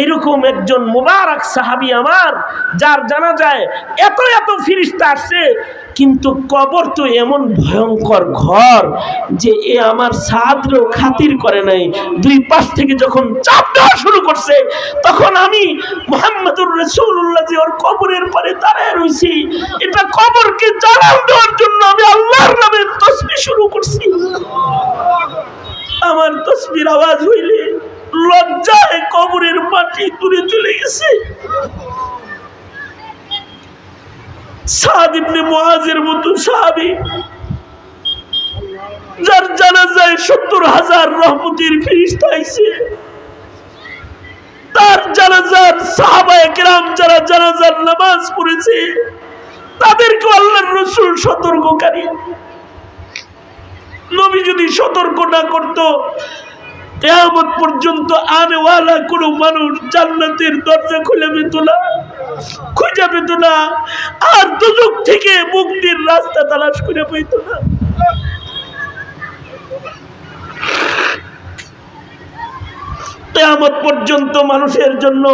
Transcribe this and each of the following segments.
এরকম একজন মুবারক সাহাবী আমার, যার জানাজায় এত এত ফেরেশতা আসছে, কিন্তু কবর তো এমন ভয়ঙ্কর ঘর যে এ আমার সাদরেও খাতির করে নাই। দুই পাশ থেকে যখন চাপ দেওয়া শুরু করছে, তখন আমি মুহাম্মদুর রাসূলুল্লাহ যে ওর কবরের পারে দাঁড়ায় রইছি, এটা কবরকে জানান দেওয়ার জন্য আমি আল্লাহর নামে তাসবিহ শুরু করছি। আমার তাসবিহর আওয়াজ হইলে লজ্জায় কবরের মাটি দূরে চলে গেছে। সাদ ইবনে মুআজের মতো সাহাবী, যার জানাজায় 70,000 রহমতের ফেরেশতা আইছে, তার জানাজার সাহাবায়ে কেরাম যারা জানাজার নামাজ পড়েছে, তাদেরকে আল্লাহর রাসূল সতর্ককারী। নবী যদি সতর্ক না করত, কিয়ামত পর্যন্ত আনেওয়ালা কোন মানুষ জান্নাতের দরজা খুলে পেত না, খুঁজে পেত না, আর দুজক থেকে মুক্তির রাস্তা তালাশ করে পেত না। কিয়ামত পর্যন্ত মানুষের জন্য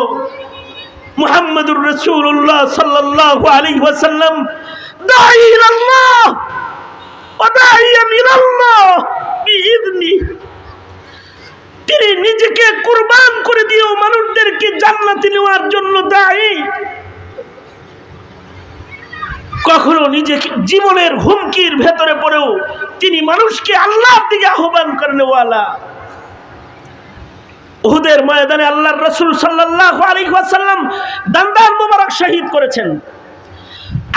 মুহাম্মদুর রাসূলুল্লাহ সাল্লাল্লাহু আলাইহি ওয়াসাল্লাম দাঈ ইলাল্লাহ ওয়া দাঈয়ান ইলাল্লাহ বিইذনি, তিনি নিজেকে কুরবান করে দিয়েও মানুষদেরকে জান্নাতে নেওয়ার জন্য দায়ী। কখনো নিজেকে জীবনের হুমকির ভেতরে পড়েও তিনি মানুষকে আল্লাহর দিকে আহ্বান করেন ওয়ালা। উহুদের ময়দানে আল্লাহর রাসূল সাল্লাল্লাহু আলাইহি ওয়াসাল্লাম দান্দান মোবারক শহীদ করেছেন।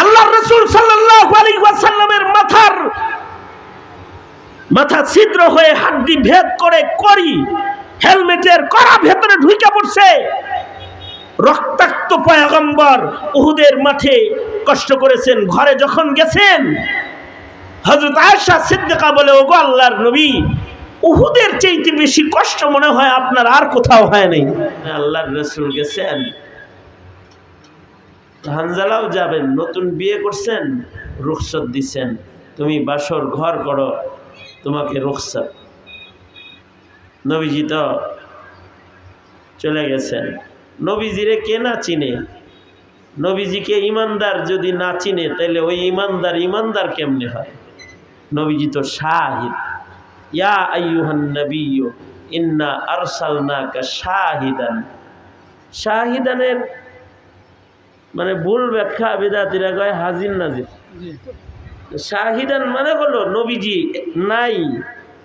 আল্লাহর রাসূল সাল্লাল্লাহু আলাইহি ওয়াসাল্লামের মাথা ছিদ্র হয়ে হাড্ডি ভেদ করে করি হেলমেটের কড়া ভেতরে ঢুকে পড়ছে। রক্তাক্ত পয়গম্বর উহুদের মাঠে কষ্ট করেছেন। ঘরে যখন গেছেন, হযরত আয়েশা সিদ্দিকা বলে, ওগো আল্লাহর নবী, উহুদের চাইতে বেশি কষ্ট মনে হয় আপনার আর কোথাও হয় নাই। আল্লাহর রাসূল গেছেন, হানজালাও যাবেন, নতুন বিয়ে করছেন, রুখসত দিছেন, তুমি বাসর ঘর করো, তোমাকে রুখসত। নবীজি তো চলে গেছেন। নবীজিরে কে না চিনে? নবীজিকে ইমানদার যদি না চিনে, তাহলে ওই ইমানদার কেমনে হয়? নবীজি তো শাহিদ। ইয়া আইয়ুহান নাবিয়্যু ইন্না আরসালনাকা শাহিদান। শাহিদানের মানে ভুল ব্যাখ্যা বিদাতীরা কয় হাজির নাজির। শাহিদান মানে হলো নবীজি নাই,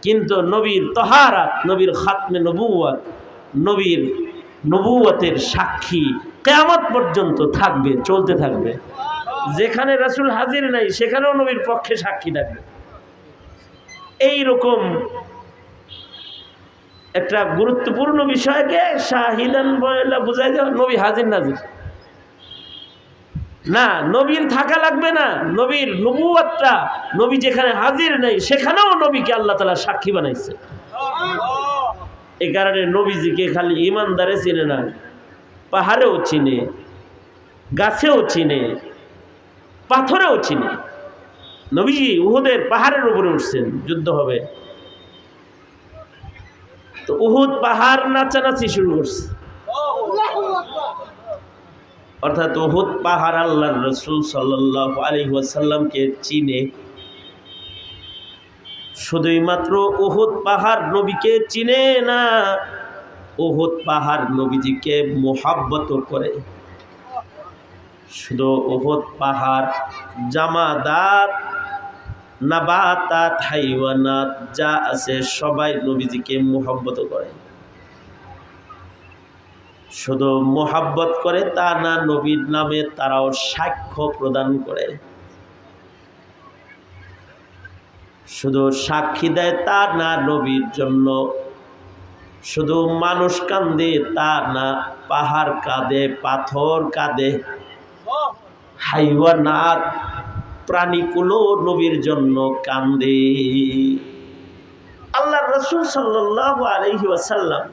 কিন্তু নবীর তহারাত, নবীর খাতমে নবুওয়াত, নবীর নবুওয়াতের সাক্ষী কিয়ামত পর্যন্ত থাকবে, চলতে থাকবে। যেখানে রাসূল হাজির নাই, সেখানেও নবীর পক্ষে সাক্ষী থাকবে। এই রকম একটা গুরুত্বপূর্ণ বিষয়কে শাহিদান বলে বোঝায় যায় নবী হাজির নাজির না, নবীর থাকা লাগবে না। নবীর নবুওয়াতটা, নবী যেখানে হাজির নেই সেখানেও নবীকে আল্লাহ তাআলা সাক্ষী বানাইছে। এই কারণে নবীজিকে খালি ইমানদারে চিনে না, পাহাড়েও চিনে, গাছেও চিনে, পাথরেও চিনে। নবীজি উহুদের পাহাড়ের উপরে উঠছেন, যুদ্ধ হবে, তো উহুদ পাহাড় নাচানাচি শুরু করছে। অর্থাৎ উহুদ পাহাড় আল্লাহর রাসূল সাল্লাল্লাহু আলাইহি ওয়াসাল্লামকে চিনে। শুধুই মাত্র উহুদ পাহাড় নবীকে চিনে না, উহুদ পাহাড় নবীজিকে মুহাব্বত করে। শুধু উহুদ পাহাড় জামাদাত, নাবাতাত, হাইওয়ানাত যা আছে সবাই নবীজিকে মুহাব্বত করে। শুধু মুহাব্বত করে তা না, নবীর নামে তারাও সাক্ষ্য প্রদান করে। শুধু সাক্ষী দেয় তা না, নবীর জন্য শুধু মানুষ কাঁদে তা না, পাহাড় কাঁদে, পাথর কাঁদে, হাইওয়ানাত প্রাণীকুলো নবীর জন্য কাঁদে। আল্লাহর রাসূল সাল্লাল্লাহু আলাইহি ওয়াসাল্লাম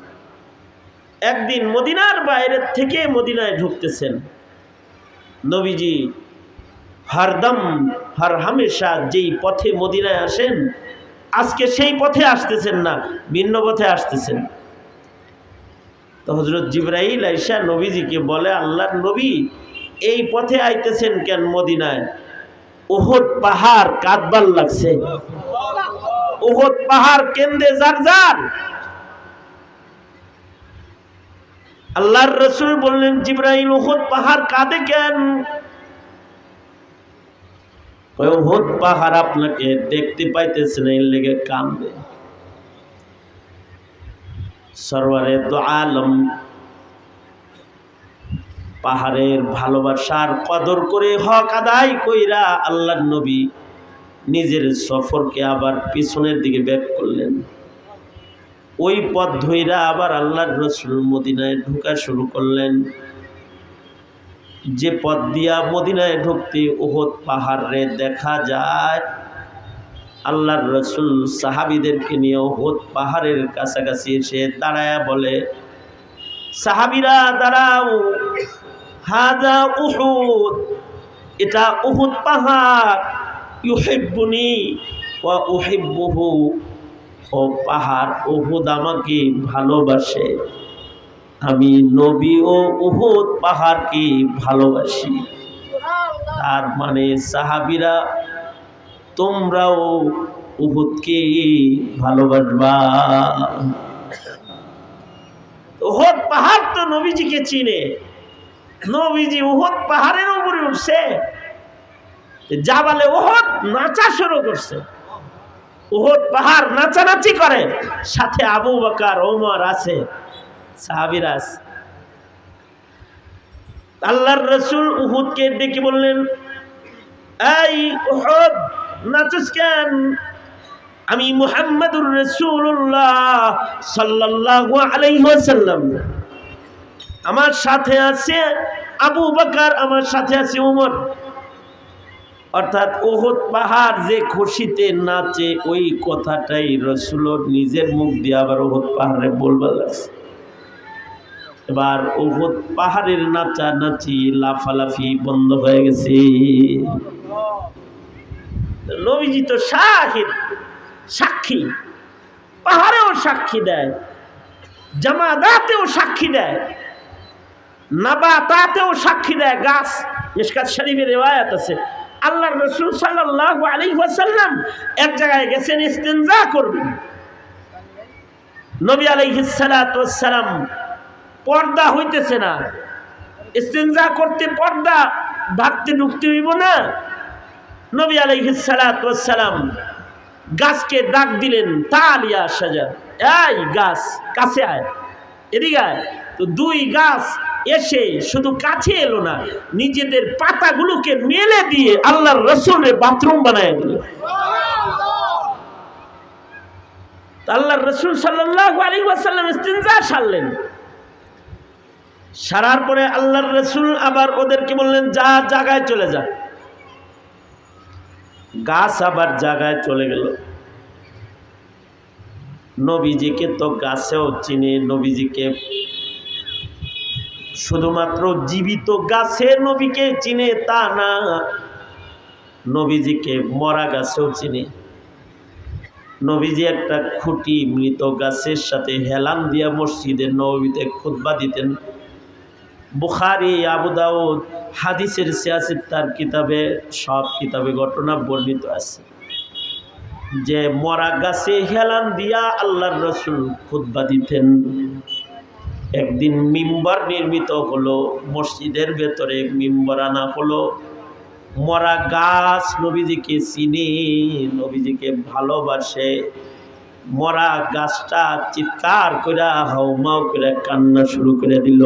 একদিন মদিনার বাইরে থেকে মদিনায় ঢুকতেছেন। নবীজি হরদম হর হামেশা যেই পথে মদিনায় আসেন, আজকে সেই পথে আসতেছেন না, ভিন্ন পথে আসতেছেন। তো হযরত জিবরাইল আইসা নবীজিকে বলে, আল্লাহর নবী এই পথে আইতেছেন কেন মদিনায়? উহুদ পাহাড় কাঁদবার লাগছে, উহুদ পাহাড় কেন্দে জারজার। আল্লাহর রাসূল বললেন, জিবরাইল উহুদ পাহাড় কাঁদে কেন? উহুদ পাহাড় আপনাকে দেখতে পাইতেছে না, এর লেগে কাঁদে। সরওয়ারে দু আলম পাহাড়ের ভালোবাসার কদর করে হক আদায় কইরা আল্লাহর নবী নিজের সফরকে আবার পিছনের দিকে ব্যাক করলেন। ওই পথ ধইরা আবার আল্লাহর রাসূল মদিনায় ঢোকা শুরু করলেন। যে পথ দিয়া মদিনায় ঢুকতে উহুদ পাহাড়ে দেখা যায়, আল্লাহর রাসূল সাহাবীদেরকে নিয়ে উহুদ পাহাড়ের কাছাকাছি এসে দাঁড়ায়া বলে, সাহাবীরা দাঁড়াও, হাদা উহুদ, এটা উহুদ পাহাড়, ইউহিব্বুনি ওয়া উহিব্বুহু, ও পাহাড় উহুদ আমাকে ভালোবাসে, আমি নবী ও উহুদ পাহাড়কে ভালোবাসি। তার মানে সাহাবীরা তোমরাও উহুদকে ভালোবাসবা। উহুদ পাহাড় তো নবীজিকে চিনে, নবীজি উহুদ পাহাড়ের উপরে উঠছে, জাবালে উহুদ নাচা শুরু করছে। উহুদ পাহাড় নাচানাচি করে, সাথে আবু বকর ওমর আছে, সাহাবীরা আছে। আল্লাহর রাসূল উহুদকে ডেকে বললেন, এই উহুদ নাচস কেন? আমি মুহাম্মাদুর রাসূলুল্লাহ সাল্লাল্লাহু আলাইহি ওয়াসাল্লাম, আমার সাথে আছে আবু বকর, আমার সাথে আছে ওমর। অর্থাৎ উহুদ পাহাড় যে খুশিতে নাচে, ওই কথাটাই রাসূল নিজের মুখ দিয়ে আবার উহুদ পাহাড়ে বলবার লাগছে। এবার উহুদ পাহাড়ের নাচানাচি লাফালাফি বন্ধ হয়ে গেছে। নবীজি তো শাহিদ, সাক্ষী, পাহাড়েও সাক্ষী দেয়, জামাদাতেও সাক্ষী দেয়, নাবাতাতেও সাক্ষী দেয়। গাছ, মিশকাত শরীফের রিওয়ায়াত আছে, আল্লাহর রাসূল সাল্লাল্লাহু আলাইহি ওয়াসাল্লাম এক জায়গায় গেছেন ইস্তিনজা করবেন। নবী আলাইহিস সালাতু ওয়াস সালাম পর্দা হইতেছে না, ইস্তিনজা করতে পর্দা ভাবতে ঢুকতে হইব না। নবী আলাইহিস সালাতু ওয়াস সালাম গাছকে ডাক দিলেন, তালিয়া সাজার, এই গাছ কাছে আয়, এদিকে আয়। তো দুই গাছ এসে শুধু কাছে এলো না, নিজেদের পাতাগুলোকে মেলে দিয়ে আল্লাহর রাসূলের বাথরুম বানায় দিল। আল্লাহর রাসূল সাল্লাল্লাহু আলাইহি ওয়াসাল্লাম ইস্তিনজা সারলেন। সারার পরে আল্লাহর রাসূল আবার ওদেরকে বললেন, যা জায়গায় চলে যা। গাছ আবার জায়গায় চলে গেল। নবীজিকে তো গাছেও চিনে, নবীজিকে শুধুমাত্র জীবিত গাছে নবীকে চিনে তা না, নবীজিকে মরা গাছেও চিনে। নবীজি একটা খুঁটি মৃত গাছের সাথে হেলান দিয়া মসজিদে নববীতে খুতবা দিতেন। বুখারী, আবু দাউদ হাদিসের সিয়াসত তার কিতাবে, সব কিতাবে ঘটনা বর্ণিত আছে যে মরা গাছে হেলান দিয়া আল্লাহর রাসূল খুতবা দিতেন। একদিন মিম্বার নির্মিত হলো, মসজিদের ভেতরে মিম্বার আনা হলো। মরা গাছ নবীজিকে চিনে, নবীজিকে ভালোবাসে। মরা গাছটা চিৎকার করে হাউমাউ করে কান্না শুরু করে দিল।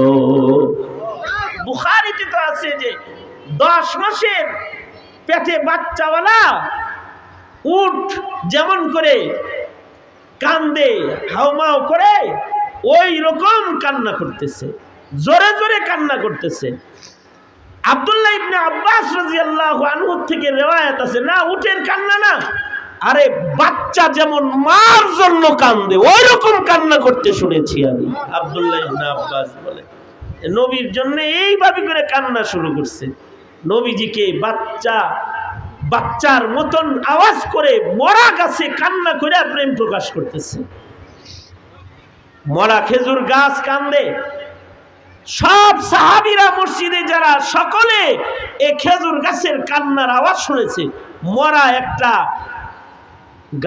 বুখারীতে তো আছে যে 10 মাসের পেটে বাচ্চাওয়ালা উট যেমন করে কান্দে, হাউমাউ করে, ওই রকম কান্না করতেছে, জোরে জোরে কান্না করতেছে। আব্দুল্লাহ ইবনে আব্বাস রাদিয়াল্লাহু আনহু থেকে রিওয়ায়াত আছে, না উটের কান্না না, আরে বাচ্চা যেমন মার জন্য কান্দে ওই রকম কান্না করতে শুনেছি আমি। আব্দুল্লাহ ইবনে আব্বাস বলে নবীর জন্য এইভাবে করে কান্না শুরু করছে। নবীজিকে বাচ্চার মতন আওয়াজ করে মরা গাছে কান্না করে প্রেম প্রকাশ করতেছে। মরা খেজুর গাছ কান্দে। সব সাহাবীরা মসজিদে যারা সকলে এই খেজুর গাছের কান্নার আওয়াজ শুনেছে। মরা একটা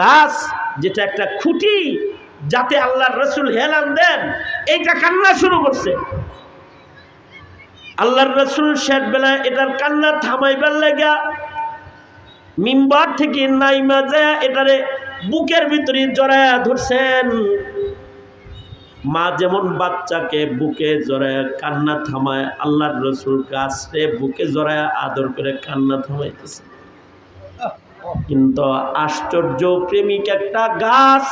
গাছ, যেটা একটা খুঁটি, যাতে আল্লাহর রাসূল হেলান দেন, এইটা কান্না শুরু করছে। আল্লাহর রাসূল শেষ বেলায় এটার কান্না থামাইবার লাগা মিম্বার থেকে নাইমা যায় এটারে বুকের ভিতরে জড়ায়া ধরছেন। মা যেমন বাচ্চাকে বুকে জড়ায়া কান্না থামায়, আল্লাহর রাসূল গাছরে বুকে জড়ায়া আদর করে কান্না থামাইতেছে। কিন্তু আশ্চর্য, প্রেমিক একটা গাছ,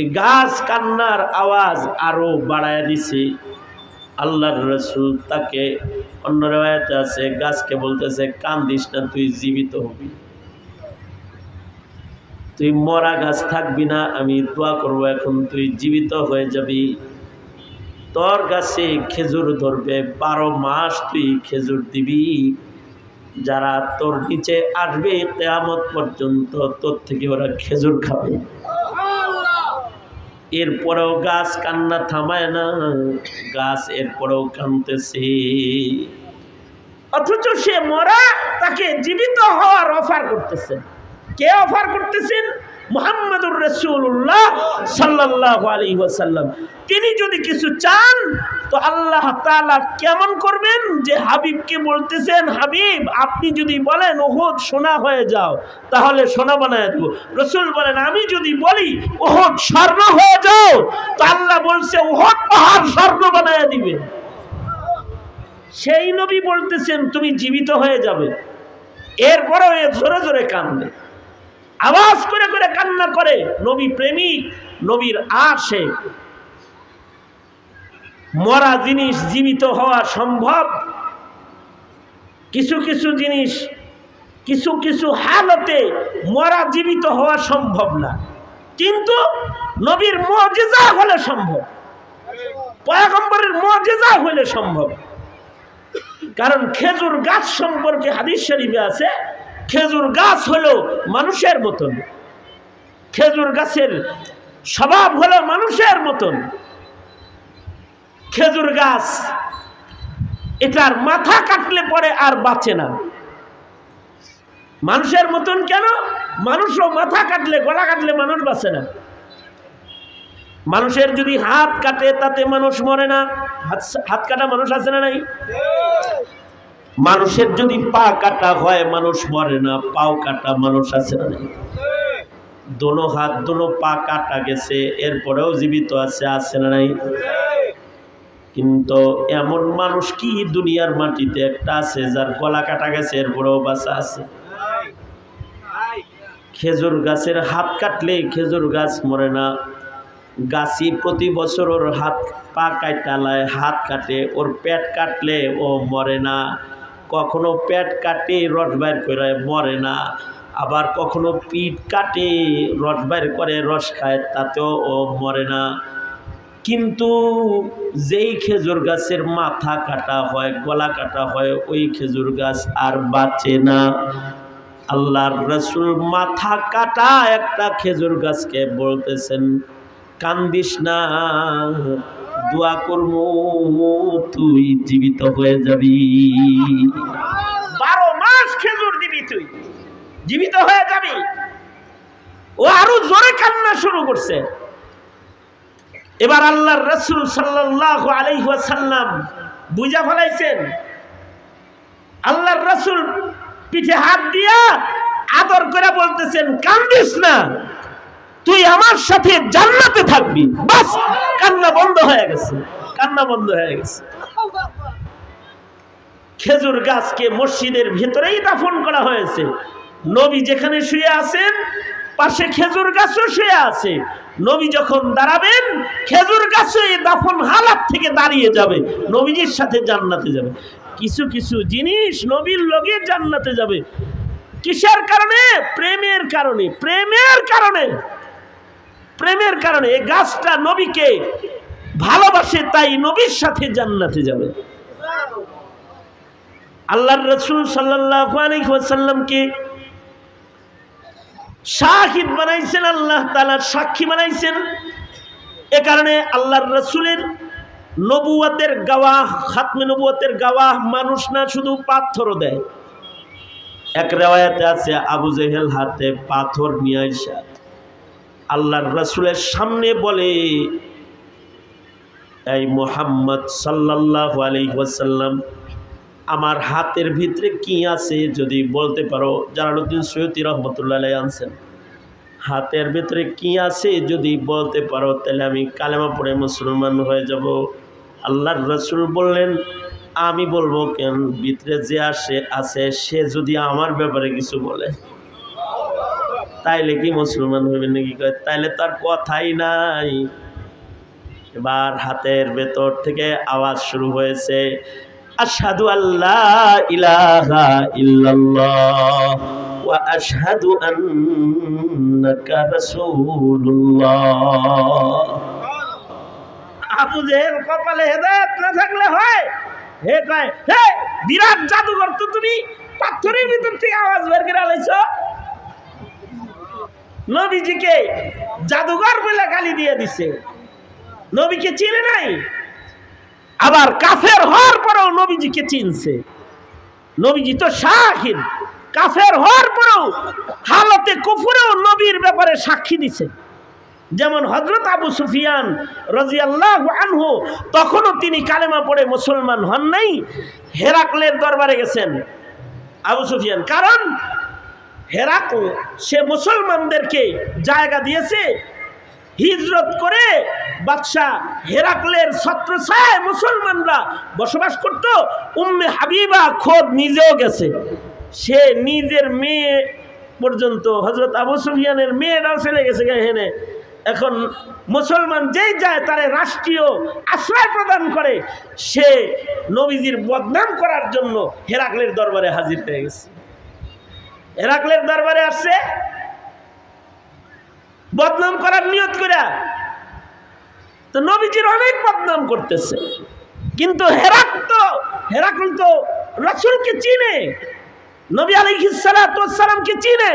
এই গাছ কান্নার আওয়াজ আরো বাড়ায় দিছে। আল্লাহর রাসূল তাকে, অন্য riwayate আছে, গাছকে বলতেছে, কান্দিস না, তুই জীবিত হবি, তুই মরা গাছ থাকবি না, আমি দোয়া করব, এখন তুই জীবিত হয়ে যাবি। তোর গাছে খেজুর ধরবে, 12 মাস তুই খেজুর দিবি, যারা তোর নিচে আসবে কিয়ামত পর্যন্ত তোর থেকে ওরা খেজুর খাবে। এরপরেও গাছ কান্না থামায় না, গাছ এরপরেও কাঁদতেছে। অথচ সে মরা, তাকে জীবিত হওয়ার অফার করতেছে। কে অফার করতেছেন? মুহাম্মদুর রাসূলুল্লাহ সাল্লাল্লাহু আলাইহি ওয়াসাল্লাম। তিনি যদি কিছু চান তো আল্লাহ তাআলা কেমন করবেন, যে হাবিবকে বলতেছেন, হাবিব আপনি যদি বলেন উহুদ সোনা হয়ে যাও, তাহলে সোনা বানায় দেব। রাসূল বলেন, আমি যদি বলি উহুদ স্বর্ণ হয়ে যাও, তো আল্লাহ বলছে উহুদ পাহাড় স্বর্ণ বানায় দিবেন। সেই নবী বলতেছেন তুমি জীবিত হয়ে যাবে। এরপরেও এ জোরে জোরে কান্দে, আওয়াজ করে করে কান্না করে। নবী প্রেমিক, নবীর আশিক। মরা জিনিস জীবিত হওয়া সম্ভব, কিছু কিছু জিনিস কিছু কিছু হালতে মরা জীবিত হওয়া সম্ভব না, কিন্তু নবীর মুজিজা হলে সম্ভব, পয়গম্বরের মুজিজা হলে সম্ভব। কারণ খেজুর গাছ সম্পর্কে হাদিস শরীফে আছে, খেজুর গাছ হলো মানুষের মতন, খেজুর গাছের স্বভাব হলো মানুষের মতন। খেজুর গাছ এটার মাথা কাটলে পরে আর বাঁচে না। মানুষের মতন কেন? মানুষও মাথা কাটলে, গলা কাটলে মানুষ বাঁচে না। মানুষের যদি হাত কাটে তাতে মানুষ মরে না, হাত কাটা মানুষ আছে না নাই? মানুষের যদি পা কাটা হয় মানুষ মরে না, পাও কাটা মানুষ আছে না নাই? দোনো হাত দোনো পা কাটা গেছে, এরপরেও জীবিত আছে, আছে না নাই? কিন্তু এমন মানুষ কি দুনিয়ার মাটিতে একটা আছে যার গলা কাটা গেছে এরপরেও বাঁচা আছে? খেজুর গাছের হাত কাটলে খেজুর গাছ মরে না। গাছি প্রতি বছর ওর হাত পা কাটালায়, হাত কাটে, ওর পেট কাটলে ও মরে না। কখনো পেট কাটে রস বাইর করে মরে না, আবার কখনো পিঠ কাটে রস বাইর করে রস খায়, তাতেও ও মরে না। কিন্তু যেই খেজুর গাছের মাথা কাটা হয়, গলা কাটা হয়, ওই খেজুর গাছ আর বাঁচে না। আল্লাহর রাসূল মাথা কাটা একটা খেজুর গাছকে বলতেছেন, কান্দিস না, দোয়া করব তুই জীবিত হয়ে যাবি। 12 মাস খেজুর দিবি, তুই জীবিত হয়ে যাবি। ও আরো জোরে কান্না শুরু করছে। এবার আল্লাহর রাসূল সাল্লাল্লাহু আলাইহি ওয়াসাল্লাম বুঝা ফেলাইছেন। আল্লাহর রাসূল পিঠে হাত দিয়া আদর করে বলতেছেন, কান্দিস না, তুই আমার সাথে জান্নাতে থাকবি। বাস, কান্না বন্ধ হয়ে গেছে, কান্না বন্ধ হয়ে গেছে। খেজুর গাছকে মসজিদের ভিতরেই দাফন করা হয়েছে। নবী যেখানে শুয়ে আছেন পাশে খেজুর গাছও শুয়ে আছে। নবী যখন দাঁড়াবেন খেজুর গাছও এই দাফন হালাত থেকে দাঁড়িয়ে যাবে, নবীজির সাথে জান্নাতে যাবে। কিছু কিছু জিনিস নবীর লগে জান্নাতে যাবে। কিসের কারণে? প্রেমের কারণে, প্রেমের কারণে, প্রেমের কারণে। এই গাছটা নবীকে ভালোবাসে, তাই নবীর সাথে জান্নাতে যাবে। আল্লাহর রাসূল সাল্লাল্লাহু আলাইহি ওয়াসাল্লামকে শাহিদ বানাইছেন, আল্লাহ তাআলা সাক্ষী বানাইছেন। এ কারণে আল্লাহর রাসূলের নবুয়তের গাওয়াহ, খাতমে নবুয়তের গাওয়াহ মানুষ না, শুধু পাথরও দেয়। এক রিওয়ায়াতে আছে আবু জেহেল হাতে পাথর নিয়ে আইসা আল্লাহর রাসূলের সামনে বলে, এই মুহাম্মদ সাল্লাল্লাহু আলাইহি ওয়াসাল্লাম, আমার হাতের ভিতরে কি আছে যদি বলতে পারো। জালালউদ্দিন সৈয়দী রহমাতুল্লাহ আলাইহি আনছেন, হাতের ভিতরে কি আছে যদি বলতে পারো তাহলে আমি কালেমা পড়ে মুসলমান হয়ে যাব। আল্লাহর রাসূল বললেন, আমি বলবো কেন, ভিতরে যে আছে সে যদি আমার ব্যাপারে কিছু বলে তাইলে কি মুসলমান হইবে নাকি? কয় তাইলে তার কথাই নাই। এবার হাতের ভেতর থেকে আওয়াজ শুরু হয়েছে, আশহাদু আল্লা ইলাহা ইল্লাল্লাহ ওয়া আশহাদু আন্নাকা রাসূলুল্লাহ। আবু জেহেল কপালে হেদায়েত না থাকলে হয়? হে কয়, হে বিরাট জাদুঘর তো, তুমি পাথরের ভিতর থেকে আওয়াজ বের করে আলাইছো। নবীজিকে জাদুঘর বলে গালি দিয়ে দিছে, নবীকে চিনে নাই। আবার কাফের হওয়ার পরেও নবীজিকে চিনছে। নবীজি তো শাহিদ, কাফের হওয়ার পরেও হালতে কুফরেও নবীর ব্যাপারে সাক্ষী দিছে। যেমন হযরত আবু সুফিয়ান রাদিয়াল্লাহু আনহু, তখনও তিনি কালেমা পড়ে মুসলমান হন নাই, হেরাকলের দরবারে গেছেন আবু সুফিয়ান। কারণ হেরাকল সে মুসলমানদেরকে জায়গা দিয়েছে, হিজরত করে বাদশাহ হেরাকলের ছত্রছায়ায় মুসলমানরা বসবাস করত। উম্মে হাবিবা খোদ নিজেও গেছে, সে নিজের মেয়ে পর্যন্ত, হযরত আবু সুফিয়ানের মেয়েরাও চলে গেছে এখানে। এখন মুসলমান যেই যায় তারে রাষ্ট্রীয় আশ্রয় প্রদান করে, সে নবীজির বদনাম করার জন্য হেরাকলের দরবারে হাজির হয়ে গেছে। হেরাকলের দরবারে আসছে বদনাম করার নিয়ত করে, তো নবীজির অনেক বদনাম করতেছে। কিন্তু হেরাকল তো রাসূলকে চিনে, নবী আলাইহিস সালাতু ওয়াস সালামকে চিনে।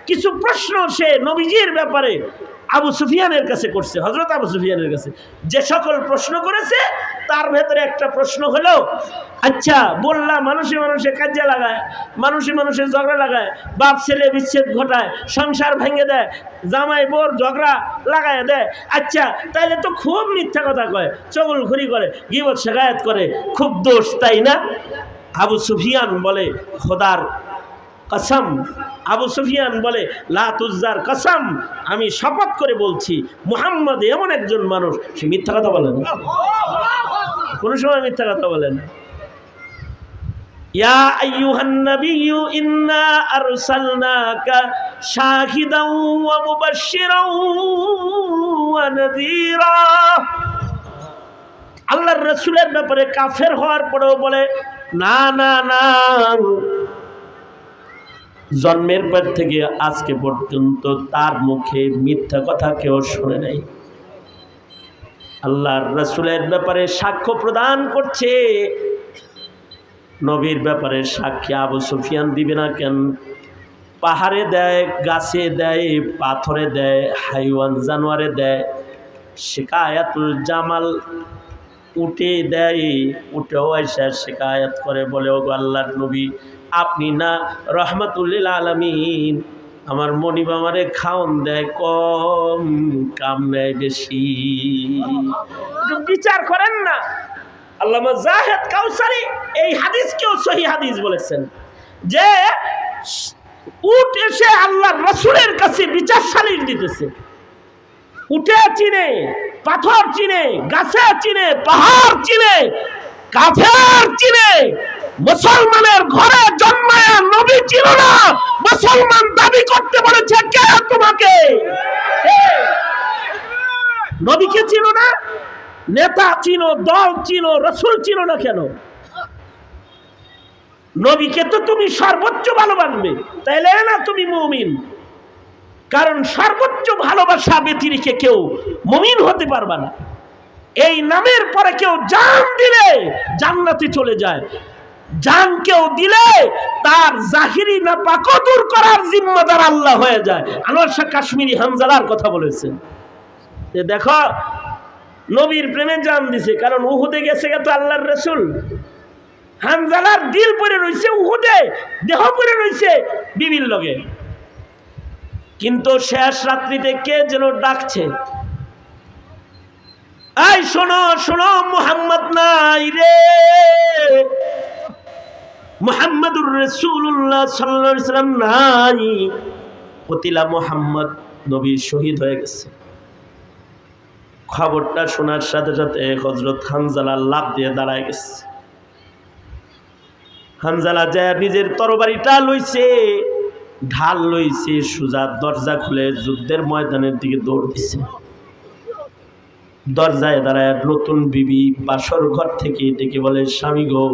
কিছু প্রশ্ন সে নবীজির ব্যাপারে আবু সুফিয়ানের কাছে করছে, হযরত আবু সুফিয়ানের কাছে। যে সকল প্রশ্ন করেছে তার ভেতরে একটা প্রশ্ন হলো, আচ্ছা বললাম মানুষে মানুষে কাজিয়া লাগায়, মানুষে মানুষে ঝগড়া লাগায়, বাপ ছেলে বিচ্ছেদ ঘটায়, সংসার ভেঙে দেয়, জামাই বোর ঝগড়া লাগায় দেয়, আচ্ছা তাইলে তো খুব মিথ্যা কথা কয়, চগলখড়ি করে, গীবত শিকায়াত করে, খুব দোষ, তাই না? আবু সুফিয়ান বলে, খোদার কসম, আবু সুফিয়ান বলে, লাত উজ্জার কসম, আমি শপথ করে বলছি মুহাম্মদ এমন একজন মানুষ, সে মিথ্যা কথা বলে না, কোন সময় মিথ্যা কথা বলে না। ইয়া আইয়ুহান নাবিয়্যু ইন্না আরসালনাকা শাহিদাও ওয়া মুবাশশিরাও ওয়া নাযীরা। আল্লাহর রাসূলের ব্যাপারে কাফের হওয়ার পরেও বলে, না না না, জন্মের পর থেকে আজকে পর্যন্ত তার মুখে মিথ্যা কথা কেউ শুনে নাই। আল্লাহর রাসূলের ব্যাপারে সাক্ষ্য প্রদান করছে, নবীর ব্যাপারে সাক্ষী আবু সুফিয়ান দিবে না কেন? পাহাড়ে দেয়, গাছে দেয়, পাথরে দেয়, হাইওয়ান জানোয়ারে দেয়, শিকায়াতুল জামাল উঠে দেয়, উঠেও এসে শিকায়াত করে, বলে ওগো আল্লাহর নবী, আপনি না রহমাতুল লিল আলামিন, আমার মনিব আমারে খাওন দেয় কম, কাম নেয় বেশি, বিচার করেন না। আল্লামা জাহেদ কাউসারি এই হাদিসকেও সহিহ হাদিস বলেছেন, যে উট এসে আল্লাহর রাসূলের কাছে বিচার সালিশ দিতেছে, উঠে চিনে, পাথর চিনে, গাছে চিনে, পাহাড় চিনে, কাফের চিনে, মুসলমানের ঘরে জন্মায়া নবী ছিল না, মুসলমান দাবি করতে বলেছে কে তোমাকে? নবীকে চিনো না? নেতা চিনো, দল চিনো, রাসূল চিনো না কেন? নবীকে তো তুমি সর্বোচ্চ ভালোবাসবে, তাইলে না তুমি মুমিন। কারণ সর্বোচ্চ ভালোবাসা ব্যতিরেকে কেউ মুমিন হতে পারবে না। এই নামের পরে কেউ জান দিলে জান্নাতে চলে যায়, জান কেউ দিলে তার জাহিরি নাপাকও দূর করার জিম্মাদার আল্লাহ হয়ে যায়। আনোয়ার শাহ কাশ্মীরি হানজালার কথা বলেছেন যে দেখো নবীর প্রেমে জান দিছে, কারণ উহুদে গেছে তো আল্লাহর রাসূল। হানজালার দিল পড়ে রইছে উহুদে, দেহ পড়ে রইছে বিবির লগে। কিন্তু শেষ রাত্রিতে কে যেন ডাকছে, এই শোনো শোনো, মুহাম্মদ নাই রে, মুহাম্মাদুর রাসূলুল্লাহ সাল্লাল্লাহু আলাইহি ওয়াসাল্লাম নাই, কতিলা মুহাম্মদ, নবী শহীদ হয়ে গেছে। খবরটা শোনার সাথে সাথে হযরত হানজালা লাফ দিয়ে দাঁড়ায় গেছে। হানজালা যায় নিজের তরবারিটা লইছে, ঢাল লইছে, সুজা দরজা খুলে যুদ্ধের ময়দানের দিকে দৌড় দিছে। দরজায় দাঁড়ায় নতুন বিবি বাসর ঘর থেকে ডেকে বলে, স্বামী গো,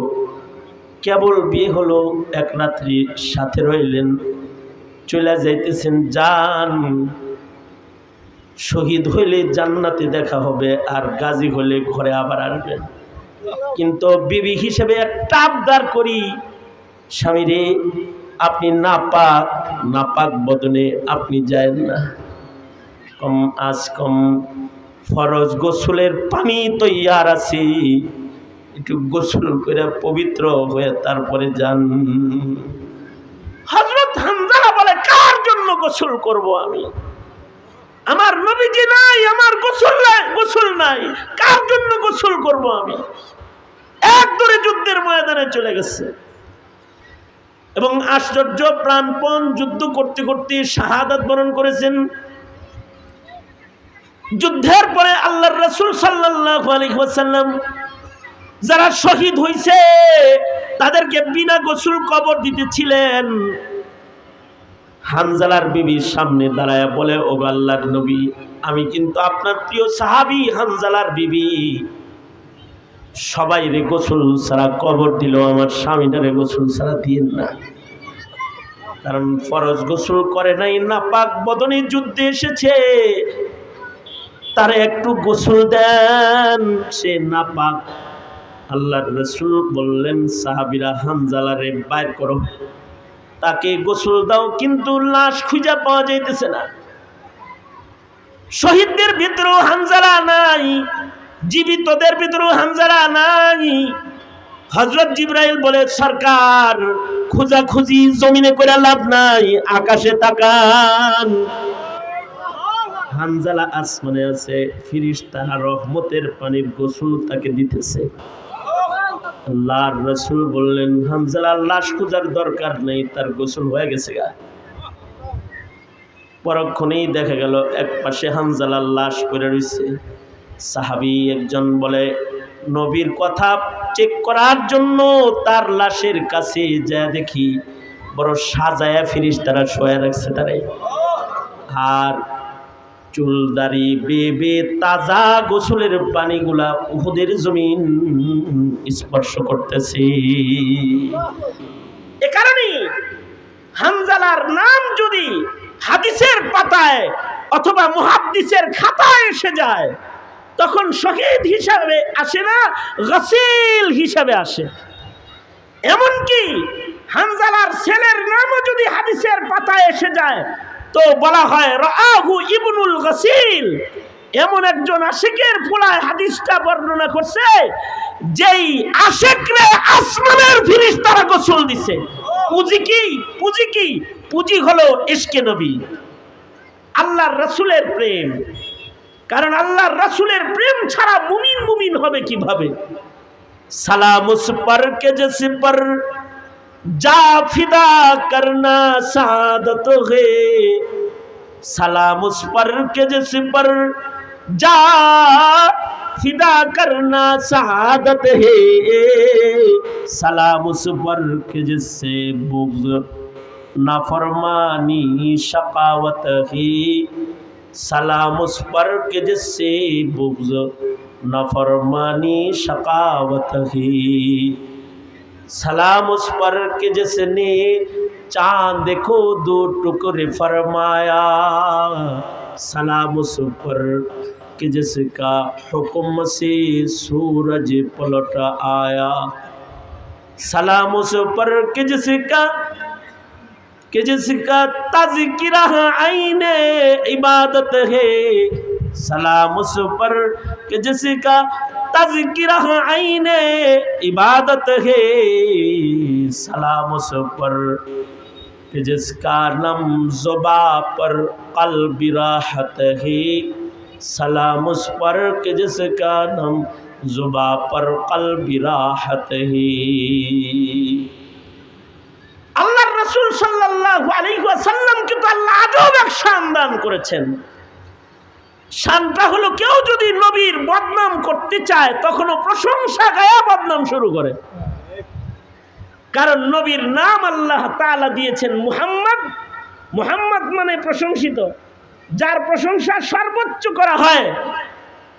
কেবল বিয়ে হলো, এক রাত্রি সাথে রইলেন, চলে যাইতেছেন, যান, শহীদ হইলে জান্নাতে দেখা হবে, আর গাজী হলে ঘরে আবার আসবেন। কিন্তু বিবি হিসেবে একটা আবদার করি, স্বামী রে, আপনি নাপাক, নাপাক বদনে আপনি যায়েন না, কম আজ কম ফরজ গোসলের পানি তৈয়ার আছে, একটু গোসল করে পবিত্র হয়ে তারপরে যান। হযরত হানজালা বলে, কার জন্য গোসল করব আমি? আমার নবীজি নাই, আমার গোসল নাই, গোসল নাই, কার জন্য গোসল করব আমি? এক দৌড়ে যুদ্ধের ময়দানে চলে গেছে এবং আশ্চর্য প্রাণপণ যুদ্ধ করতে করতে শাহাদাত বরণ করেছেন। যুদ্ধের পরে আল্লাহর রাসূল সাল্লাল্লাহু আলাইহি ওয়াসাল্লাম যারা শহীদ হয়েছে তাদেরকে বিনা গোসল কবর দিতেছিলেন। হানজালার বিবির সামনে দাঁড়ায় বলে, ও আল্লাহর নবী, আমি কিন্তু আপনার প্রিয় সাহাবী হানজালার বিবি, সবাই রে গোসল ছাড়া কবর দিল, আমার স্বামীটারে গোসল ছাড়া দিয়েন না, কারণ ফরজ গোসল করে নাই, নাপাক বদনে যুদ্ধে এসেছে, তারে একটু গোসল দেন, সে নাপাক। আল্লাহর রাসূল বললেন, সাহাবীরা, হানজালারে বাইর করো, তাকে গোসল দাও, কিন্তু লাশ খুঁজে পাওয়া যাইতেছে না। শহীদদের ভিতরেও হানজালা নাই, জীবিতদের ভিতরেও হানজালা নাই। হযরত জিবরাইল বলে, সরকার, খোঁজাখুঁজি জমিনে করে লাভ নাই, আকাশে তাকান। হানজালা আসমানে আছে, ফেরেশতারা রহমতের পানির গোসল তাকে দিতেছে। আল্লাহর রাসূল বললেন, হানজালার লাশ খোঁজার দরকার নেই, তার গোসল হয়ে গেছে গা। পরক্ষণেই দেখা গেল এক পাশে হানজালার লাশ পড়ে রয়েছে। সাহাবী একজন বলে, নবীর কথা চেক করার জন্য তার লাশের কাছে যায় দেখি বড় সাজায়া ফেরেশতারা শোয়া রাখছে তারে, আর চুল দাড়ি বেবে তাজা গোসলের পানিগুলা উহুদের জমিন স্পর্শ করতেছে। এ কারণে হানজালার নাম যদি হাদিসের পাতায় অথবা মুহাদ্দিসের খাতায় এসে যায়, তখন শহীদ হিসাবে আসে না, গসিল হিসাবে আসে। এমনকি হানজালার ছেলের নামও যদি হাদিসের পাতায় এসে যায় তো বলা হয় রাআহু ইবনুল গসিল। এমন একজন আশিকের পোলায় হাদিসটা বর্ণনা করছে, যেই আশিকরে আসমানের ফেরেশতারা গোসল দিছে। পুঁজি কি? পুঁজি কি? পুঁজি হলো ইশকে নবী, আল্লাহর রাসূলের প্রেম। কারণ আল্লাহর রাসূলের প্রেম ছাড়া মুমিন মুমিন হবে কিভাবে? সালাম উস पर के जिस पर जा फिदा करना सादत है, सलाम उस पर के जिस पर जा फिदा करना सादत है, सलाम उस पर के जिससे बुग़्ज़ नाफरमानी शकावत है, सलाम उस पर के जिससे बुग़्ज़ नाफरमानी शकावत है, सलाम उस पर के जिसने चांद को दो टुकड़े फरमाया, सलाम उस पर कि जिसका हुक्म से सूरज पलट आया, सलाम उस पर कि जिसका तज़किरा आईने इबादत है, सलाम उस पर कि जिसका तज़किरा आईने इबादत है, सलाम उस पर कि जिसका नम ज़ुबा पर क़ल्ब राहत है, सलाम उस पर कि जिसका नम ज़ुबा पर क़ल्ब राहत है। আল্লাহর রাসূল সাল্লাল্লাহু আলাইহি ওয়াসাল্লামকে তো আল্লাহ আজব এক শান দান করেছেন। শানটা হলো কেউ যদি নবীর বদনাম করতে চায় তখন প্রশংসা গায়া বদনাম শুরু করে, কারণ নবীর নাম আল্লাহ তাআলা দিয়েছেন মুহাম্মদ। মুহাম্মদ মানে প্রশংসিত, যার প্রশংসা সর্বোচ্চ করা হয়,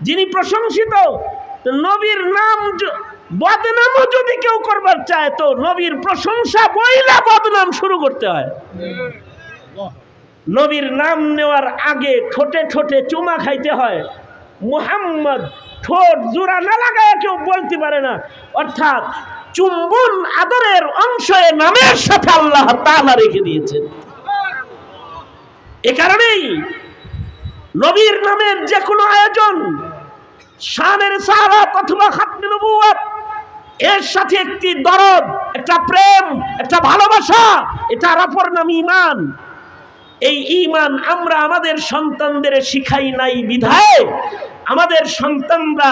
যিনি প্রশংসিত। তো নবীর নাম বদনামও যদি কেউ করবার চায় তো নবীর প্রশংসা বইলা বদনাম শুরু করতে হয়। নবীর নাম নেওয়ার আগে ঠোঁটে ঠোঁটে চুমা খাইতে হয়। মুহাম্মদ ঠোঁট জোড়া না লাগায় কেউ বলতে পারে না, অর্থাৎ চুম্বন আদরের অংশ নামের সাথে আল্লাহ তাআলা রেখে দিয়েছেন। এ কারণেই নবীর নামের যে কোনো আয়োজন, শানের সাহারাত অথবা খাতমে নবুয়ত, এর সাথে একটি দরদ, একটা প্রেম, একটা ভালোবাসা, এটার অপর নাম ঈমান। এই ঈমান আমরা আমাদের সন্তানদের শিখাই নাই বিধায় আমাদের সন্তানরা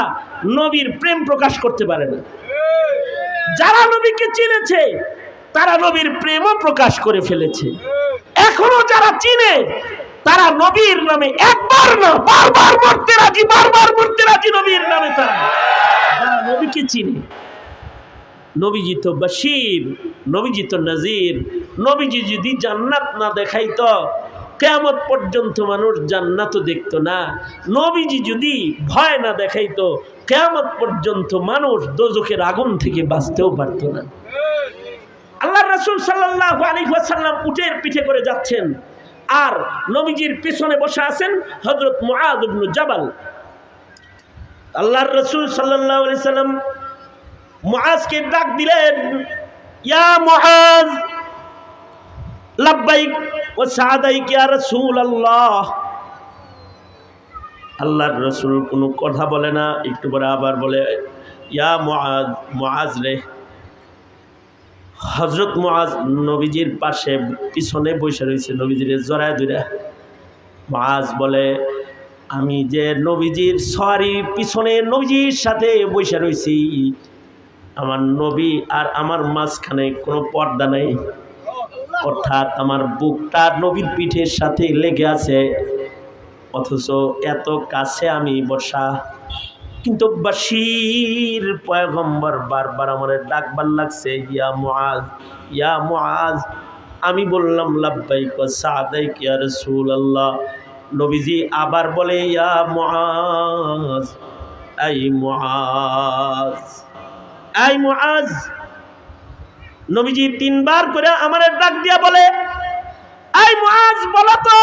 নবীর প্রেম প্রকাশ করতে পারে না। যারা নবীকে চিনেছে তারা নবীর প্রেমও প্রকাশ করে ফেলেছে। এখনো যারা চিনে তারা নবীর নামে একবার না বারবার মরতে রাজি, বারবার মরতে রাজি নবীর নামে। তারা যারা নবীকে চিনে, নবীজি তো বাশীর, নবীজি তো নাজির। নবীজি যদি জান্নাত না দেখাইতো কিয়ামত পর্যন্ত মানুষ জান্নাতও দেখতো না। নবীজি যদি ভয় না দেখাইতো কিয়ামত পর্যন্ত মানুষ দোজখের আগুন থেকে বাঁচতেও পারতো না। আল্লাহর রাসূল সাল্লাল্লাহু আলাইহি ওয়াসাল্লাম উটের পিঠে করে যাচ্ছেন, আর নবীজির পিছনে বসে আছেন হযরত মুআয ইবনে জাবাল। আল্লাহর রাসূল সাল্লাল্লাহু আলাইহি ওয়াসাল্লাম মুআযকে ডাক দিলেন, ইয়া মুআয লাব্বাইক ওয়া সাদাইক ইয়া রাসূলুল্লাহ। আল্লাহর রাসূল কোনো কথা বলে না, একটু পরে আবার বলে, ইয়া মুআয, মুআয রে। হযরত মুআয নবীজির পাশে পিছনে বসে রয়েছে, নবীজির জড়ায় ধরে। মুআয বলে, আমি যে নবীজির সওয়ারির পিছনে নবীজির সাথে বসে রয়েছি, আমার নবী আর আমার মাঝখানে কোনো পর্দা নেই, অর্থাৎ আমার বুকটা নবীর পিঠের সাথে লেগে আছে, অথচ এত কাছে আমি বসা। কিন্তু বাশীর পয়গম্বর বারবার আমার ডাকবার লাগছে, ইয়া মুআয, ইয়া মুআয। আমি বললাম লাব্বাইক ওয়া সাদাইক ইয়া রাসূলুল্লাহ। নবীজি আবার বলে, ইয়া মুআয, আই মুআয, আই মুআয। নবীজি তিনবার করে আমার ডাক দিয়া বলে, আই মুআয, বলো তো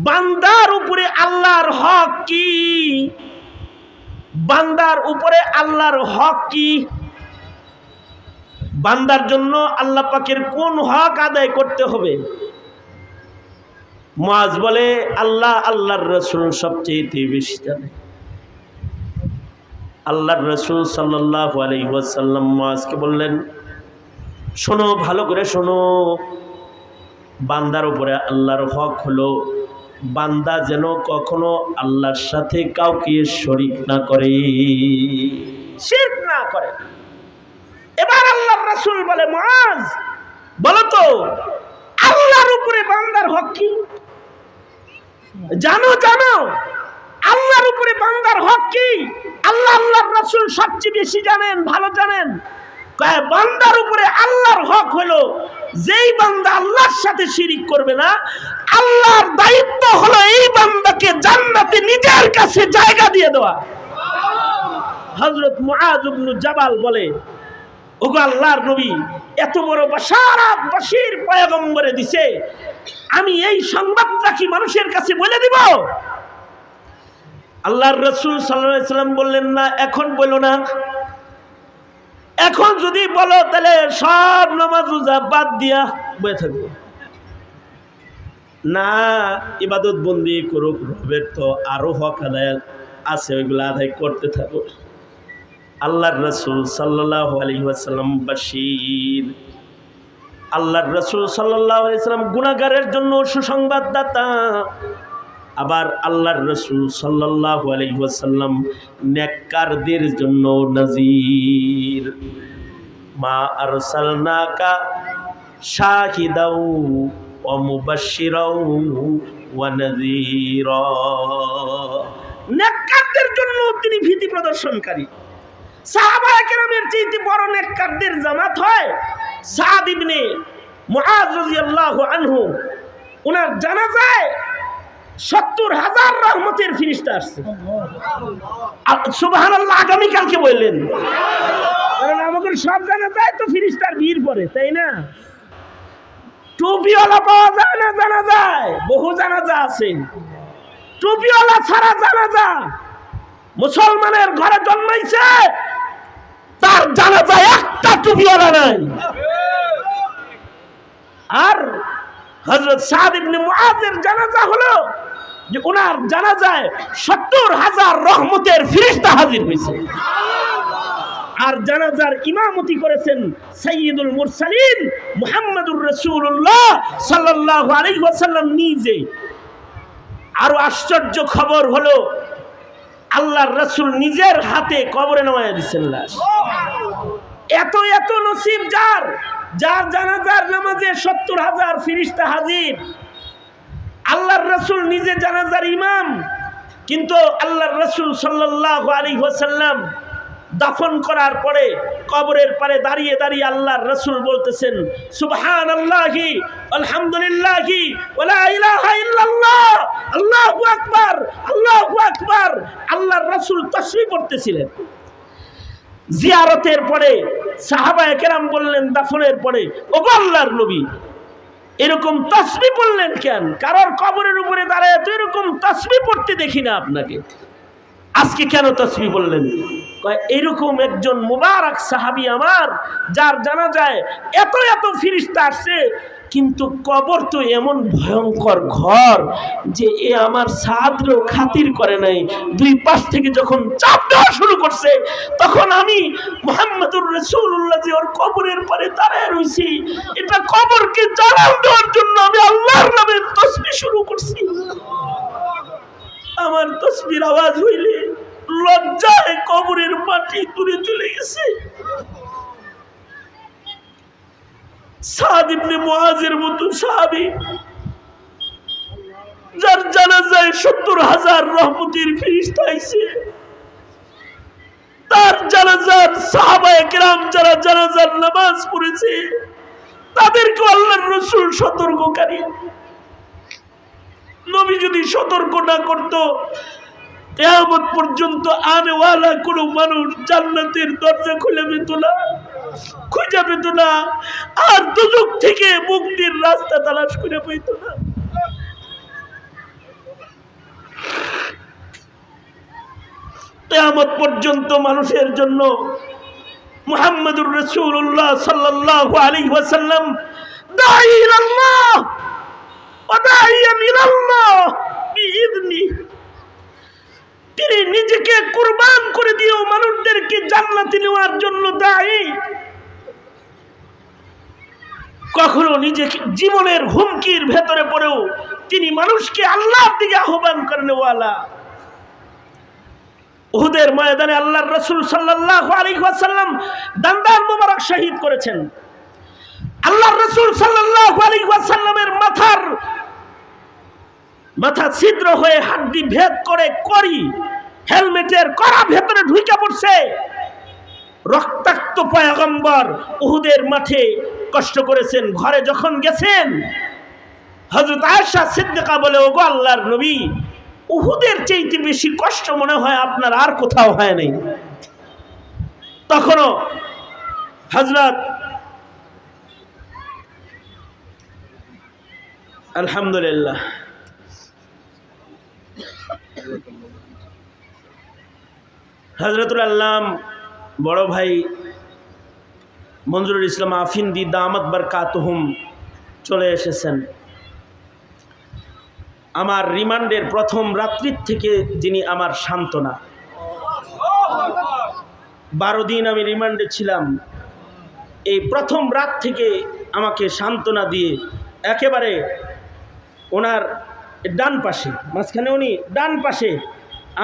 বান্দার উপরে আল্লাহর হক কি? বান্দার উপরে আল্লাহর হক কি? বান্দার জন্য আল্লাহ পাকের কোন হক আদায় করতে হবে? মুআয বলে, আল্লাহ আল্লাহর রাসূল সবচেয়ে বেশি জানে। আল্লাহর রাসূল সাল্লাল্লাহু আলাইহি ওয়াসাল্লাম মুআযকে বললেন, শোনো, ভালো করে শোনো, বান্দার উপরে আল্লাহর হক হলো বান্দা যেন কখনো আল্লাহর সাথে কাউকে শরীক না করে, শিরক না করে। এবার আল্লাহর রাসূল বলে, মুআয বলো তো আল্লাহর উপরে বান্দার হক কি? জানো জানো আল্লাহর উপরে বান্দার হক কি? আল্লাহ আল্লাহর রাসূল সবচেয়ে বেশি জানেন, ভালো জানেন। বান্দার উপরে আল্লাহর হক হলো যেই বান্দা আল্লাহর সাথে শিরিক করবে না, আল্লাহর দায়িত্ব হলো এই বান্দাকে জান্নাতে নিজের কাছে জায়গা দিয়ে দেওয়া। হযরত মুআয ইবনে জাবাল বলে, ওগো আল্লাহর নবী, এত বড় বাশারাত বাশীর পয়গম্বরে দিছে, আমি এই সংবাদটা কি মানুষের কাছে বলে দিব? আল্লাহর রাসূল সাল্লাল্লাহু আলাইহি ওয়াসাল্লাম বললেন, না, এখন বলো না। এখন যদি বলো তাহলে সব নামাজ রোজা বাদ দিয়া বসে থাকবো না, ইবাদত বন্দি করুক, রবের তো আরো হক আদায় আছে ওইগুলো আদায় করতে থাকো। আল্লাহর রাসূল সাল্লাল্লাহু আলাইহি ওয়াসাল্লাম বাশীর, আল্লাহর রাসূল সাল্লাল্লাহু আলাইহি ওয়াসাল্লাম গুনাহগারের জন্য সুসংবাদদাতা, আবার আল্লাহর রাসূল সাল্লাল্লাহু আলাইহি ওয়াসাল্লাম নেককারদের জন্য নাযীর। মা আরসালনাকা শাহিদাও ওয়া মুবাশশিরাও ওয়া নাযীরা, নেককারদের জন্য তিনি ভীতি প্রদর্শনকারী। সাহাবায়ে কেরামের চেয়ে বড় নেককারদের জামাত হয় সাদ ইবনে মুআজ রাদিয়াল্লাহু আনহু। ওনার জানাজায় ৭০,০০০ রহমতের ফেরেশতা আসছে। সুবহানাল্লাহ, আগামী কালকে বললেন, কারণ আমাদের সব জানাজায় তো ফেরেশতার ভিড় পড়ে, তাই না? টুপিওয়ালা পাওয়া যায় না জানাজায়, বহু জানাজা আছে। টুপিওয়ালা ছাড়া জানাজা, মুসলমানের ঘরে জন্মাইছে তার জানাজায় একটা টুপিওয়ালা নাই। আর হযরত সাদ ইবনে মুআজের জানাজা হলো যে ওনার জানাজায় ৭০,০০০ রহমতের ফেরেশতা হাজির হয়েছে। আর জানাজার ইমামতি করেছেন সাইয়্যিদুল মুরসালিন মুহাম্মদুর রাসূলুল্লাহ সাল্লাল্লাহু আলাইহি ওয়াসাল্লাম নিজে। আরো আশ্চর্য খবর হলো আল্লাহর রাসূল নিজের হাতে কবরে নামায়া দিয়েছেন লাশ। এত এত নসিব যার, যার জানাজার নামাজে ৭০,০০০ ফেরেশতা হাজির। আল্লাহর রাসূল নিজে জানাজার ইমাম, কিন্তু আল্লাহর রাসূল সাল্লাল্লাহু আলাইহি ওয়াসাল্লাম দাফন করার পরে কবরের পারে দাঁড়িয়ে দাঁড়িয়ে আল্লাহর রাসূল বলতেছেন সুবহানাল্লাহি আলহামদুলিল্লাহি ওয়া লা ইলাহা ইল্লাল্লাহ, আল্লাহু আকবার, আল্লাহু আকবার। আল্লাহর রাসূল তাসবিহ পড়তেছিলেন। জিয়ারতের পরে সাহাবায়ে কেরাম বললেন দাফনের পরে, ওগো আল্লাহর নবী এরকম তাসবিহ পড়লেন কেন? কারোর কবরের উপরে দাঁড়ায় তো এরকম তাসবিহ পড়তে দেখি না আপনাকে, আজকে কেন তাসবিহ বললেন? এরকম একজন মুবারক সাহাবী আমার, যার জানাজায় এত এত ফেরেশতা আসছে, কিন্তু কবর তো এমন ভয়ঙ্কর ঘর যে এ আমার সাদরও খাতির করে নাই। দুই পাশ থেকে যখন চাপ দেওয়া শুরু করছে, তখন আমি মুহাম্মদুর রাসূলুল্লাহ যে ওর কবরের পারে দাঁড়ায় রইছি, এটা কবরকে জানান দেওয়ার জন্য আমি আল্লাহর নামে তাসবিহ শুরু করছি। আমার তাসবিহর আওয়াজ হইলে লজ্জায় কবরের মাটি দূরে চলে গেছে। সাদ ইবনে মুআজের মতো সাহাবী, যার জানাজায় ৭০,০০০ রহমতের ফেরেশতা আইছে, তার জানাজার সাহাবায়ে কেরাম যারা জানাজার নামাজ পড়েছে তাদেরকে আল্লাহর রাসূল সতর্ককারী। নবী যদি সতর্ক না করত, কিয়ামত পর্যন্ত আনেওয়ালা কোনো মানুষ জান্নাতের দরজা খুলে পেত না, খুঁজে পেত না, আর দুজক থেকে মুক্তির রাস্তা তালাশ করে পেত না। কিয়ামত পর্যন্ত মানুষের জন্য মুহাম্মদুর রাসূলুল্লাহ সাল্লাল্লাহু আলাইহি ওয়াসাল্লাম দাঈ ইলাল্লাহ ওয়া দাঈয়ান ইলাল্লাহ বিইذনি, তিনি নিজেকে কুরবান করে দিয়েও মানুষদেরকে জান্নাতে নেওয়ার জন্য দায়ী। কখনো নিজেকে জীবনের হুমকির ভেতরে পড়েও তিনি মানুষকে আল্লাহর দিকে আহ্বান করেন ওয়ালা। উহুদের ময়দানে আল্লাহর রাসূল সাল্লাল্লাহু আলাইহি ওয়াসাল্লাম দান্দান মোবারক শহীদ করেছেন। আল্লাহর রাসূল সাল্লাল্লাহু আলাইহি ওয়াসাল্লামের মাথা ছিদ্র হয়ে হাড্ডি ভেদ করে করি হেলমেটের কড়া ভেতরে ঢুকে পড়ছে। রক্তাক্ত পয়গম্বর উহুদের মাঠে কষ্ট করেছেন। ঘরে যখন গেছেন, হযরত আয়েশা সিদ্দিকা বলে, ওগো আল্লাহর নবী, উহুদের চাইতে বেশি কষ্ট মনে হয় আপনার আর কোথাও হয় নাই। তখনও হযরত আলহামদুলিল্লাহ হযরতুল আল্লাম বড় ভাই মঞ্জুরুল ইসলাম আফিন্দি দামাত বারকাতুহুম চলে এসেছেন। আমার রিমান্ডের প্রথম রাত্রির থেকে যিনি আমার সান্ত্বনা। 12 দিন আমি রিমান্ডে ছিলাম, এই প্রথম রাত থেকে আমাকে সান্ত্বনা দিয়ে একেবারে ওনার ডান পাশে, মাঝখানে উনি ডান পাশে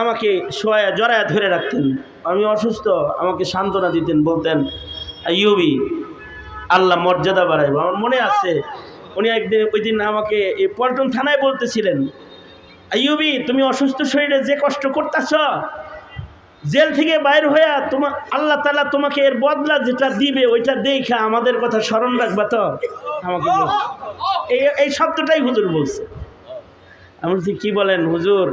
আমাকে শোয়া জড়ায় ধরে রাখতেন। আমি অসুস্থ, আমাকে সান্ত্বনা দিতেন, বলতেন আইয়ুবি আল্লাহ মর্যাদা বাড়াইব। আমার মনে আছে উনি একদিন ওই দিন আমাকে এই পল্টন থানায় বলতেছিলেন, আইয়ুবি তুমি অসুস্থ শরীরে যে কষ্ট করতেছ, জেল থেকে বাইর হইয়া তোমার আল্লাহ তাআলা তোমাকে এর বদলা যেটা দিবে ওইটা দেখা আমাদের কথা স্মরণ রাখবা তো। আমাকে এই শব্দটাই হুজুর বলছে। আমি বলছি কি বলেন হুজুর,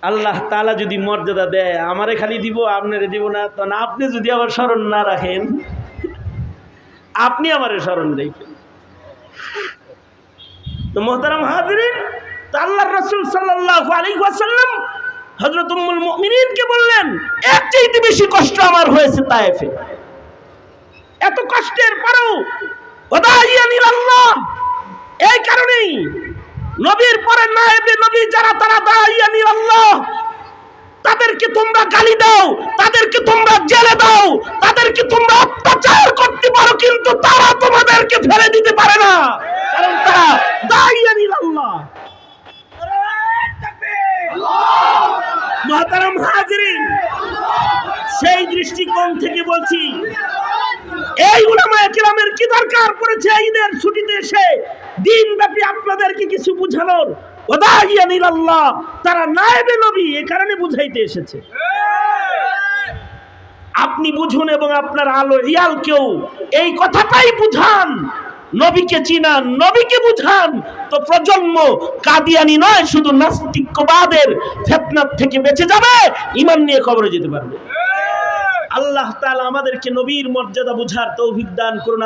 আল্লাহ তাআলা যদি মর্যাদা দেয় আমারে খালি দিব, আপনারে দিব না? তখন আপনি যদি আবার স্মরণ না রাখেন, আপনি আমারে স্মরণ রেখেন। তো মোহতারাম হাজিরিন, আল্লাহর রাসূল সাল্লাল্লাহু আলাইহি ওয়াসাল্লাম হযরত উম্মুল মুমিনিনকে বললেন, এর চাইতে বেশি কষ্ট আমার হয়েছে তায়েফে। এত কষ্টের পরেও ওদাইয়ান ইলাল্লাহ, এই কারণেই নবীর পরে নায়েবে নবী যারা তারা দাইয়ান ইলাল্লাহ, তাদেরকে তোমরা গালি দাও, তাদেরকে তোমরা জেলে দাও, তাদেরকে তোমরা অত্যাচার করতে পারো, কিন্তু তারা তোমাদেরকে ফেলে দিতে পারে না, কারণ তারা দাইয়ান ইলাল্লাহ। মুহতারাম হাজিরিন, সেই দৃষ্টিকোণ থেকে বলছি, এই উলামায়ে কেরামের কি দরকার পড়েছে ঈদের ছুটিতে এসে দিনব্যাপী আপনাদেরকে কিছু বুঝানোর? ওদাইয়ান ইলাল্লাহ, তারা নায়েবে নবী, এই কারণে বুঝাইতে এসেছে। আপনি বুঝুন এবং আপনার আলো রিয়ালকেও এই কথাটাই বুঝান, নবীকে চিনান, নবীকে বুঝান, তো প্রজন্ম কাদিয়ানি নয় শুধু নাস্তিক্যবাদের ফিতনা থেকে বেঁচে যাবে, ঈমান নিয়ে কবরে যেতে পারবে। আল্লাহ তাআলা আমাদেরকে নবীর মর্যাদা বুঝার তৌফিক দান করুন।